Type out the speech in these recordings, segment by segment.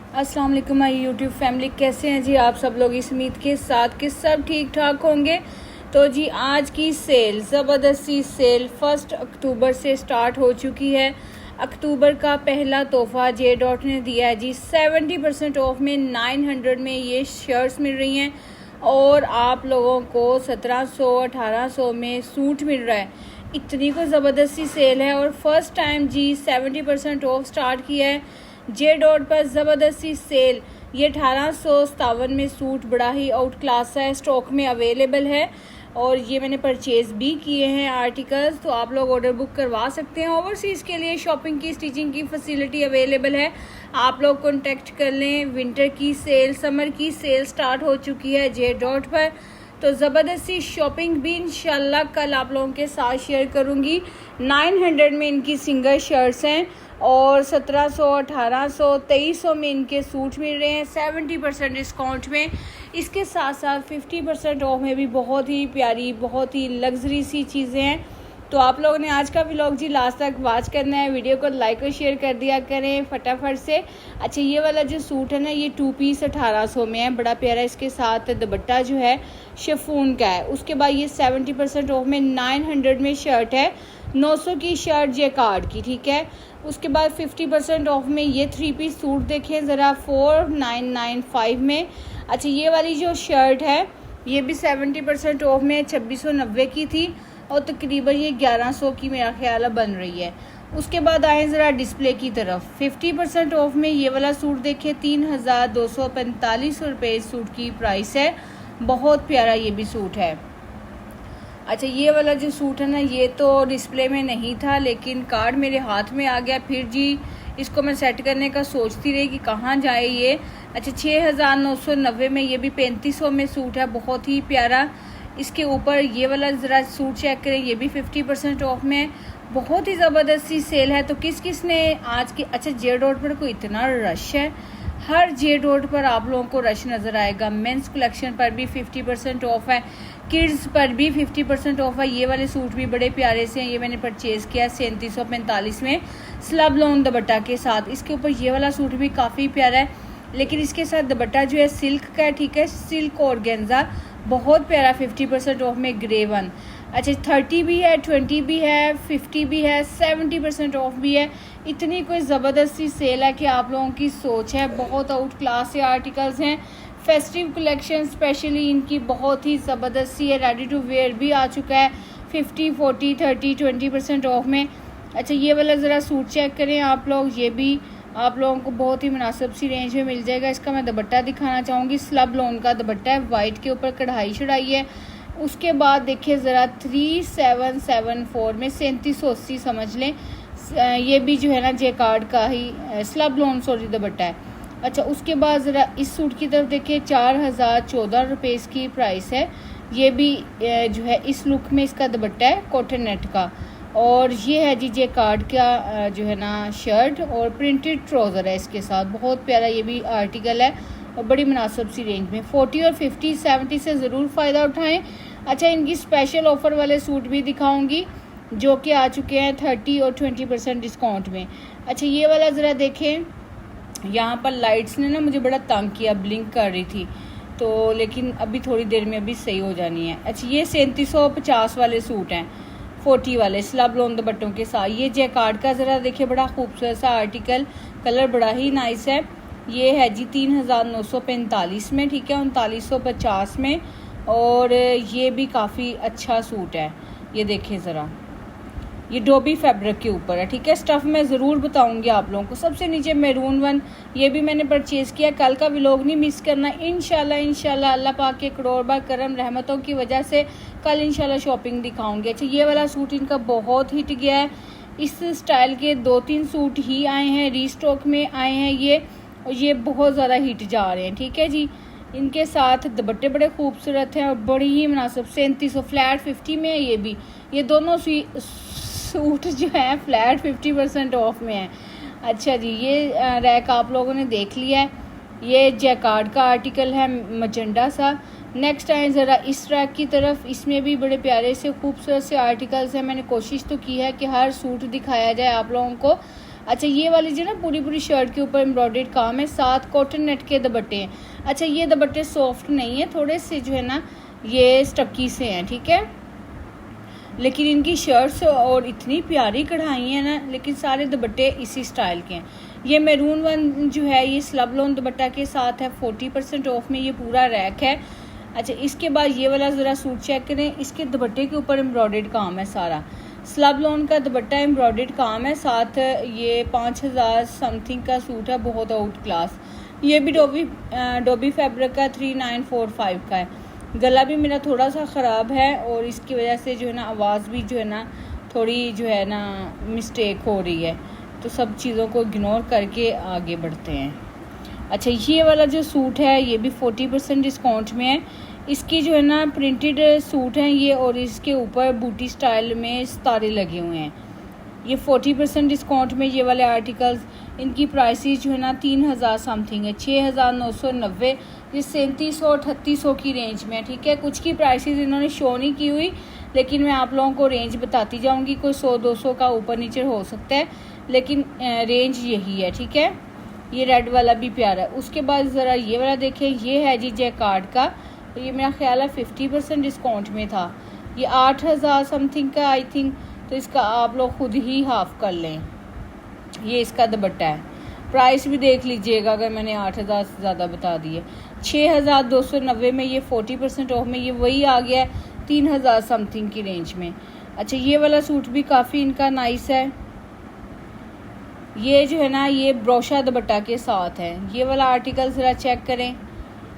अस्सलाम वालेकुम my YouTube family, कैसे हैं जी आप सब लोग। इस उम्मीद के साथ कि सब ठीक ठाक होंगे। तो जी आज की सेल, ज़बरदस्ती सेल 1 अक्टूबर से स्टार्ट हो चुकी है। अक्टूबर का पहला तोहफ़ा जे डॉट ने दिया है जी 70% ऑफ में 900 में ये शर्ट्स मिल रही हैं और आप लोगों को 1700-1800 में सूट मिल रहा है। इतनी कोई ज़बरदस्ती सेल है और फर्स्ट टाइम जी 70% ऑफ स्टार्ट किया है जे डॉट पर। ज़बरदस्ती सेल ये 1857 में सूट बड़ा ही आउट क्लास है, स्टॉक में अवेलेबल है और ये मैंने परचेज़ भी किए हैं आर्टिकल्स। तो आप लोग ऑर्डर बुक करवा सकते हैं। ओवरसीज़ के लिए शॉपिंग की, स्टिचिंग की फैसिलिटी अवेलेबल है। आप लोग कॉन्टेक्ट कर लें। विंटर की सेल, समर की सेल स्टार्ट हो चुकी है जे डॉट पर। तो ज़बरदस्ती शॉपिंग भी इंशाल्लाह कल आप लोगों के साथ शेयर करूँगी। 900 में इनकी सिंगल शर्ट्स हैं और 1700, 1800, 2300 में इनके सूट मिल रहे हैं 70% डिस्काउंट में। इसके साथ साथ 50% ऑफ में भी बहुत ही प्यारी, बहुत ही लग्जरी सी चीज़ें हैं। तो आप लोगों ने आज का व्लॉग जी लास्ट तक वॉच करना है। वीडियो को लाइक और शेयर कर दिया करें फटाफट से। अच्छा, ये वाला जो सूट है ना, ये 2 पीस 1800 में है, बड़ा प्यारा। इसके साथ दुपट्टा जो है शिफॉन का है। उसके बाद ये 70% ऑफ में 900 में शर्ट है, 900 की शर्ट जैकार्ड की, ठीक है। उसके बाद 50% ऑफ में ये 3 पीस सूट देखें ज़रा 4995 में। अच्छा, ये वाली जो शर्ट है ये भी 70% ऑफ में 2690 की थी और तकरीबन ये 1100 की मेरा ख्याल है बन रही है। उसके बाद आए ज़रा डिस्प्ले की तरफ। 50% ऑफ में ये वाला सूट देखें 3245 रुपये इस सूट की प्राइस है। बहुत प्यारा ये भी सूट है। अच्छा, ये वाला जो सूट है ना, ये तो डिस्प्ले में नहीं था लेकिन कार्ड मेरे हाथ में आ गया। फिर जी इसको मैं सेट करने का सोचती रही कि कहाँ जाए ये। अच्छा, 6990 में ये भी 3500 में सूट है, बहुत ही प्यारा। इसके ऊपर ये वाला ज़रा सूट चेक करें, ये भी 50% ऑफ में। बहुत ही ज़बरदस्ती सेल है। तो किस किस ने आज की, अच्छा जे डॉट पर कोई इतना रश है, हर जे डॉट पर आप लोगों को रश नज़र आएगा। मेंस कलेक्शन पर भी 50% ऑफ है, किड्स पर भी 50% ऑफ है। ये वाले सूट भी बड़े प्यारे से हैं, ये मैंने परचेज़ किया 3745 में स्लब लोन दुपट्टा के साथ। इसके ऊपर ये वाला सूट भी काफ़ी प्यारा है लेकिन इसके साथ दुपट्टा जो है सिल्क का है, ठीक है, सिल्क ऑर्गेन्जा, बहुत प्यारा। 50% ऑफ में ग्रे वन। अच्छा, 30 भी है, 20 भी है, 50 भी है, 70% ऑफ भी है। इतनी कोई ज़बरदस्ती सेल है कि आप लोगों की सोच है। बहुत आउट क्लास से आर्टिकल्स हैं। फेस्टिव कलेक्शन स्पेशली इनकी बहुत ही ज़बरदस्ती है। रेडी टू वेयर भी आ चुका है 50, 40, 30, 20% ऑफ में। अच्छा, ये वाला ज़रा सूट चेक करें आप लोग, ये भी आप लोगों को बहुत ही मुनासिब सी रेंज में मिल जाएगा। इसका मैं दुपट्टा दिखाना चाहूँगी। स्लब लोन का दुपट्टा है, वाइट के ऊपर कढ़ाई चढ़ाई है। उसके बाद देखिए ज़रा 3774 में 3780 समझ लें। ये भी जो है ना जैकार्ड का ही स्लब लोन सॉरी दुपट्टा है। अच्छा, उसके बाद ज़रा इस सूट की तरफ देखिए 4014 रुपये इसकी प्राइस है। ये भी जो है इस लुक में इसका दुपट्टा है कॉटन नेट का। और ये है जी जैकार्ड का जो है ना शर्ट और प्रिंटेड ट्राउज़र है इसके साथ। बहुत प्यारा ये भी आर्टिकल है और बड़ी मुनासिब सी रेंज में। 40 और 50, 70 से ज़रूर फ़ायदा उठाएं। अच्छा, इनकी स्पेशल ऑफ़र वाले सूट भी दिखाऊंगी जो कि आ चुके हैं 30 और 20% डिस्काउंट में। अच्छा, ये वाला ज़रा देखें, यहाँ पर लाइट्स ने ना मुझे बड़ा तंग किया, ब्लिंक कर रही थी तो, लेकिन अभी थोड़ी देर में अभी सही हो जानी है। अच्छा, ये 3750 वाले सूट हैं, 40 वाले स्लब लोन दुपट्टों के साथ। ये जैकार्ड का ज़रा देखिए बड़ा खूबसूरत सा आर्टिकल, कलर बड़ा ही नाइस है। ये है जी 3945 में, ठीक है, 3950 में। और ये भी काफ़ी अच्छा सूट है। ये देखें ज़रा, ये डोबी फैब्रिक के ऊपर है, ठीक है। स्टफ़ मैं ज़रूर बताऊंगी आप लोगों को। सबसे नीचे मैरून वन, ये भी मैंने परचेज़ किया। कल का व्लॉग नहीं मिस करना इंशाल्लाह। अल्लाह पाक के करोड़ बार करम रहमतों की वजह से कल इंशाल्लाह शॉपिंग दिखाऊंगी। अच्छा, ये वाला सूट इनका बहुत हिट गया है। इस स्टाइल के 2-3 सूट ही आए हैं, रीस्टॉक में आए हैं ये, और ये बहुत ज़्यादा हिट जा रहे हैं, ठीक है जी। इनके साथ दुपट्टे बड़े खूबसूरत हैं और बड़ी ही मुनासिब। 3700 फ्लैट 50 में है ये भी। ये दोनों सूट जो है फ्लैट 50% ऑफ में है। अच्छा जी, ये रैक आप लोगों ने देख लिया है। ये जैकार्ड का आर्टिकल है मजेंडा सा। नेक्स्ट आए ज़रा इस रैक की तरफ। इसमें भी बड़े प्यारे से खूबसूरत से आर्टिकल्स हैं। मैंने कोशिश तो की है कि हर सूट दिखाया जाए आप लोगों को। अच्छा ये वाली जो ना पूरी पूरी शर्ट के ऊपर एम्ब्रॉयडर्ड काम है, साथ कॉटन नेट के दुपट्टे हैं। अच्छा ये दुपट्टे सॉफ्ट नहीं है, थोड़े से जो है ना ये स्टक्की से हैं, ठीक है, लेकिन इनकी शर्ट्स और इतनी प्यारी कढ़ाई है ना, लेकिन सारे दुपट्टे इसी स्टाइल के हैं। ये मैरून वन जो है ये स्लब लोन दुपट्टा के साथ है, 40% ऑफ में ये पूरा रैक है। अच्छा इसके बाद ये वाला ज़रा सूट चेक करें, इसके दुपट्टे के ऊपर एम्ब्रॉयडर्ड काम है सारा, स्लब लोन का दुपट्टा एम्ब्रॉयडर्ड काम है, साथ ये 5000 समथिंग का सूट है, बहुत आउट क्लास। ये भी डोबी फैब्रिक का 3945 का है। गला भी मेरा थोड़ा सा ख़राब है और इसकी वजह से जो है ना आवाज़ भी जो है ना थोड़ी जो है ना मिस्टेक हो रही है, तो सब चीज़ों को इग्नोर करके आगे बढ़ते हैं। अच्छा ये वाला जो सूट है ये भी 40% डिस्काउंट में है। इसकी जो है ना प्रिंटेड सूट हैं ये, और इसके ऊपर बूटी स्टाइल में सितारे लगे हुए हैं। ये 40% डिस्काउंट में ये वाले आर्टिकल्स, इनकी प्राइसेस जो है ना 3000 समथिंग है, 6990, ये 3700-3800 की रेंज में, ठीक है। कुछ की प्राइसेस इन्होंने शो नहीं की हुई, लेकिन मैं आप लोगों को रेंज बताती जाऊंगी, कोई 100-200 का ऊपर नीचे हो सकता है, लेकिन रेंज यही है, ठीक है। ये रेड वाला भी प्यारा है। उसके बाद ज़रा ये वाला देखें, ये है जी जैकार्ड का, तो ये मेरा ख्याल है 50% डिस्काउंट में था, ये 8000 समथिंग का आई थिंक, तो इसका आप लोग खुद ही हाफ कर लें। ये इसका दुपट्टा है, प्राइस भी देख लीजिएगा, अगर मैंने 8000 से ज़्यादा बता दिए। 6290 में ये 40% ऑफ में ये वही आ गया है 3000 समथिंग की रेंज में। अच्छा ये वाला सूट भी काफ़ी इनका नाइस है, ये जो है ना ये ब्रोशा दुपट्टा के साथ है। ये वाला आर्टिकल ज़रा चेक करें,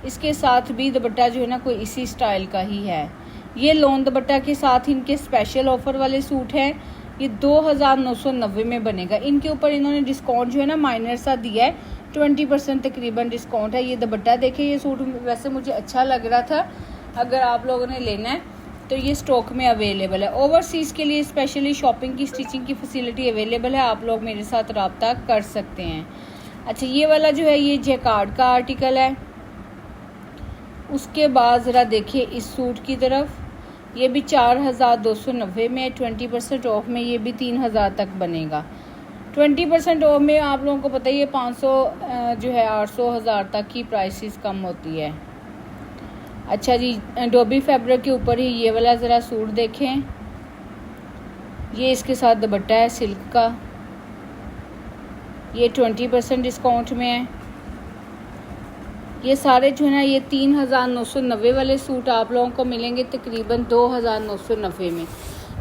इसके साथ भी दुपट्टा जो है ना कोई इसी स्टाइल का ही है। ये लोन दुपट्टा के साथ इनके स्पेशल ऑफ़र वाले सूट हैं, ये 2990 में बनेगा। इनके ऊपर इन्होंने डिस्काउंट जो है ना माइनर सा दिया है, 20% तकरीबन डिस्काउंट है। ये दुपट्टा देखें, ये सूट वैसे मुझे अच्छा लग रहा था, अगर आप लोगों ने लेना है तो ये स्टॉक में अवेलेबल है। ओवरसीज़ के लिए स्पेशली शॉपिंग की स्टिचिंग की फैसिलिटी अवेलेबल है, आप लोग मेरे साथ रब्ता कर सकते हैं। अच्छा ये वाला जो है ये जैकार्ड का आर्टिकल है। उसके बाद ज़रा देखिए इस सूट की तरफ, ये भी 4290 में, 20% ऑफ में ये भी 3000 तक बनेगा। 20% ऑफ में आप लोगों को पता ही है 500 जो है 800-1000 तक की प्राइसेस कम होती है। अच्छा जी डोबी फैब्रिक के ऊपर ही ये वाला ज़रा सूट देखें, ये इसके साथ दुपट्टा है सिल्क का, ये 20% डिस्काउंट में है। ये सारे जो है ना ये 3990 वाले सूट आप लोगों को मिलेंगे तकरीबन 2990 में।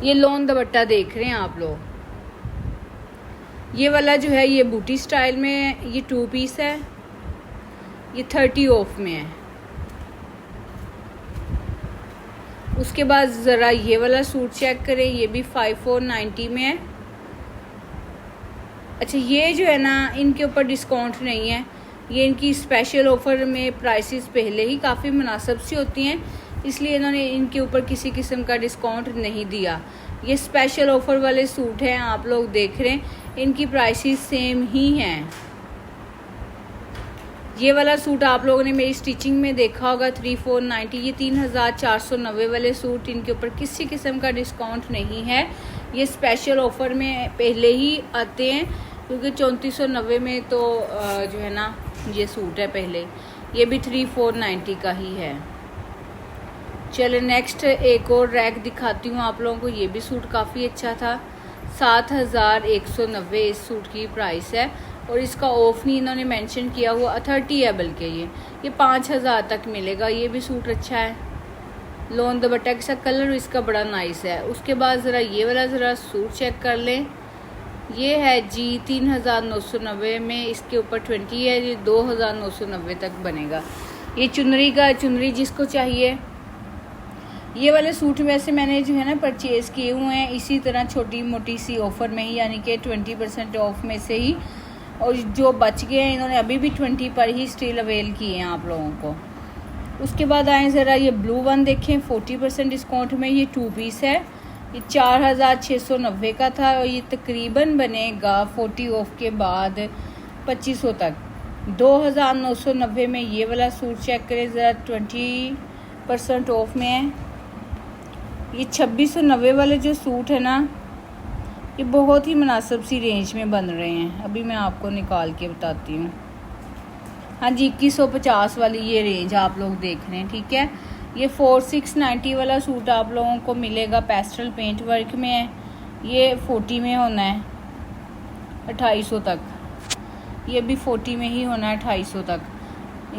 ये लोन दुपट्टा देख रहे हैं आप लोग, ये वाला जो है ये बूटी स्टाइल में है, ये 2 पीस है, ये 30 ऑफ में है। उसके बाद ज़रा ये वाला सूट चेक करें, ये भी 5490 में है। अच्छा ये जो है ना इनके ऊपर डिस्काउंट नहीं है, ये इनकी स्पेशल ऑफ़र में प्राइसेस पहले ही काफ़ी मुनासिब सी होती हैं, इसलिए इन्होंने इनके ऊपर किसी किस्म का डिस्काउंट नहीं दिया। ये स्पेशल ऑफ़र वाले सूट हैं, आप लोग देख रहे हैं, इनकी प्राइसेस सेम ही हैं। ये वाला सूट आप लोगों ने मेरी स्टिचिंग में देखा होगा 3490, ये 3490 वाले सूट, इनके ऊपर किसी किस्म का डिस्काउंट नहीं है, ये स्पेशल ऑफ़र में पहले ही आते हैं, क्योंकि 3490 में तो जो है ना ये सूट है पहले, ये भी 3490 का ही है। चलो नेक्स्ट एक और रैक दिखाती हूँ आप लोगों को, ये भी सूट काफ़ी अच्छा था, 7190 इस सूट की प्राइस है, और इसका ऑफ नहीं इन्होंने मेंशन किया हुआ, 30 है बल्कि ये 5000 तक मिलेगा। ये भी सूट अच्छा है, लोन दुपट्टा के साथ, कलर इसका बड़ा नाइस है। उसके बाद ज़रा ये वाला ज़रा सूट चेक कर लें, ये है जी 3990 में, इसके ऊपर 20 है, ये 2990 तक बनेगा। ये चुनरी जिसको चाहिए, ये वाले सूट वैसे मैंने जो है ना परचेज़ किए हुए हैं इसी तरह छोटी मोटी सी ऑफ़र में ही, यानी कि 20% ऑफ में से ही, और जो बच गए हैं इन्होंने अभी भी 20 पर ही स्टिल अवेल किए हैं आप लोगों को। उसके बाद आए ज़रा ये ब्लू वन देखें, 40% डिस्काउंट में, ये 2 पीस है, ये 4690 का था, और ये तकरीबन बनेगा 40 ऑफ के बाद 2500 तक। 2990 में ये वाला सूट चेक करें ज़रा, 20% ऑफ में है। ये 2690 वाले जो सूट है ना ये बहुत ही मुनासिब सी रेंज में बन रहे हैं। अभी मैं आपको निकाल के बताती हूँ। हाँ जी, 2150 वाली ये रेंज आप लोग देख रहे हैं, ठीक है। ये 4690 वाला सूट आप लोगों को मिलेगा, पेस्टल पेंट वर्क में है। ये 40 में होना है 2800 तक। ये भी 40 में ही होना है 2800 तक,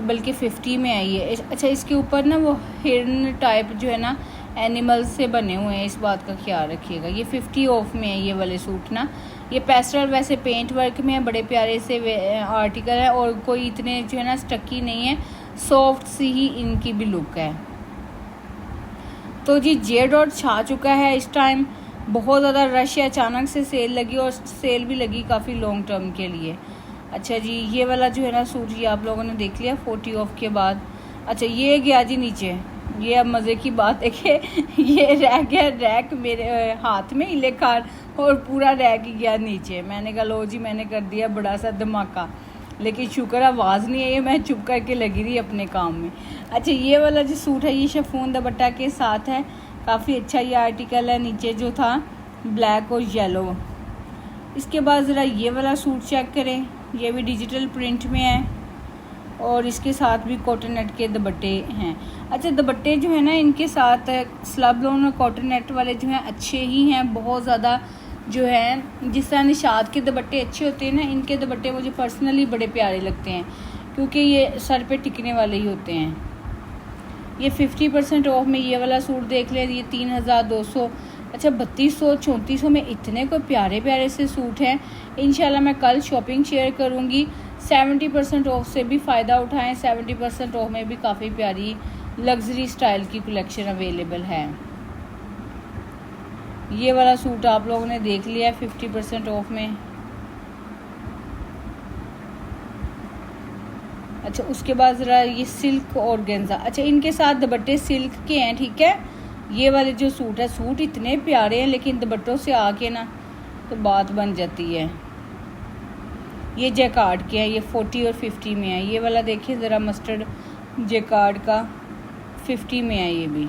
बल्कि 50 में है ये। अच्छा, इसके ऊपर ना वो हिरन टाइप जो है ना एनिमल से बने हुए हैं, इस बात का ख्याल रखिएगा। ये 50 ऑफ में है ये वाले सूट ना। ये पेस्टल वैसे पेंट वर्क में है, बड़े प्यारे से आर्टिकल है और कोई इतने जो है ना स्टकी नहीं है, सॉफ्ट सी ही इनकी भी लुक है। तो जी जे डॉट छा चुका है इस टाइम, बहुत ज़्यादा रश है, अचानक से सेल लगी और सेल भी लगी काफ़ी लॉन्ग टर्म के लिए। अच्छा जी, ये वाला जो है ना सूट ये आप लोगों ने देख लिया 40 ऑफ के बाद। अच्छा, ये गया जी नीचे। ये अब मज़े की बात है कि ये रह गया रैक मेरे हाथ में ही लेकर, और पूरा रैक ही गया नीचे। मैंने कहा लो जी, मैंने कर दिया बड़ा सा धमाका, लेकिन शुक्र आवाज़ नहीं आई, मैं चुप करके लगी रही अपने काम में। अच्छा, ये वाला जो सूट है ये शिफॉन दुपट्टा के साथ है, काफ़ी अच्छा ये आर्टिकल है। नीचे जो था ब्लैक और येलो। इसके बाद ज़रा ये वाला सूट चेक करें, ये भी डिजिटल प्रिंट में है और इसके साथ भी कॉटन नेट के दुपट्टे हैं। अच्छा, दुपट्टे जो है ना इनके साथ स्लब लोन और कॉटन नेट वाले जो हैं अच्छे ही हैं, बहुत ज़्यादा जो है। जिस तरह निशाद के दुपट्टे अच्छे होते हैं ना, इनके दुपट्टे मुझे पर्सनली बड़े प्यारे लगते हैं क्योंकि ये सर पे टिकने वाले ही होते हैं। ये 50% ऑफ में ये वाला सूट देख लें, ये 3200। अच्छा, 3200 3400 में इतने कोई प्यारे प्यारे से सूट हैं। इंशाल्लाह मैं कल शॉपिंग शेयर करूँगी। 70% ऑफ से भी फ़ायदा उठाएं। 70% ऑफ में भी काफ़ी प्यारी लग्जरी स्टाइल की कलेक्शन अवेलेबल है। ये वाला सूट आप लोगों ने देख लिया 50% ऑफ में। अच्छा, उसके बाद ज़रा ये सिल्क और गेंजा। अच्छा, इनके साथ दुपट्टे सिल्क के हैं, ठीक है। ये वाले जो सूट है, सूट इतने प्यारे हैं लेकिन दुपट्टों से आके ना तो बात बन जाती है। ये जैकार्ड के हैं, ये 40 और 50 में है। ये वाला देखिए ज़रा मस्टर्ड जैकार्ड का 50 में है ये भी।